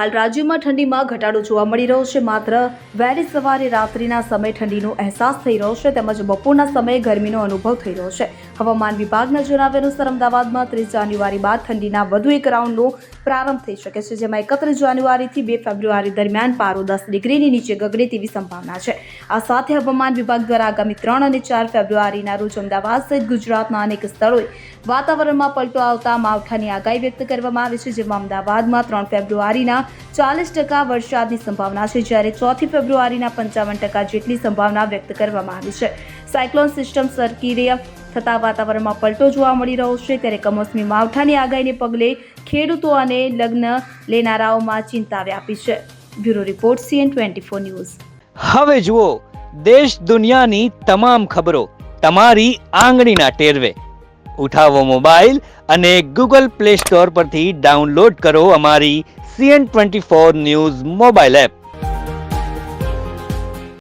હાલ રાજ્યમાં ઠંડીમાં ઘટાડો જોવા મળી રહ્યો છે. માત્ર વહેલી સવારે રાત્રિના સમયે ઠંડીનો અહેસાસ થઈ રહ્યો છે તેમજ બપોરના સમયે ગરમીનો અનુભવ થઈ રહ્યો છે. હવામાન વિભાગના જણાવ્યા અનુસાર અમદાવાદમાં 30 જાન્યુઆરી બાદ ઠંડીના વધુ એક રાઉન્ડનો પ્રારંભ થઈ શકે છે, જેમાં 31 જાન્યુઆરીથી 2 ફેબ્રુઆરી દરમિયાન પારો 10 ડિગ્રીની નીચે ગગડે તેવી સંભાવના છે. આ સાથે હવામાન વિભાગ દ્વારા આગામી 3 અને 4 ફેબ્રુઆરીના રોજ અમદાવાદ સહિત ગુજરાતના અનેક સ્થળોએ વાતાવરણમાં પલટો આવતા માવઠાની આગાહી વ્યક્ત કરવામાં આવી છે, જેમાં અમદાવાદમાં 3 ફેબ્રુઆરીના 40% વરસાદની સંભાવના છે, જ્યારે 4 ફેબ્રુઆરીના 55% જેટલી સંભાવના વ્યક્ત કરવામાં આવી છે. સાયક્લોન સિસ્ટમ સક્રિય થતા વાતાવરણમાં પલટો જોવા મળી રહ્યો છે, ત્યારે કમોસમી માવઠાની આગાહીને પગલે ખેડૂતો અને લગ્ન લેનારાઓમાં ચિંતા વ્યાપી છે. Bureau report CN24 news. હવે જુઓ દેશ દુનિયાની તમામ ખબરો તમારી આંગળીના ટેરવે. ઉઠાવો મોબાઈલ અને Google Play Store પરથી ડાઉનલોડ કરો અમારી CN24 ન્યૂઝ મોબાઈલ એપ.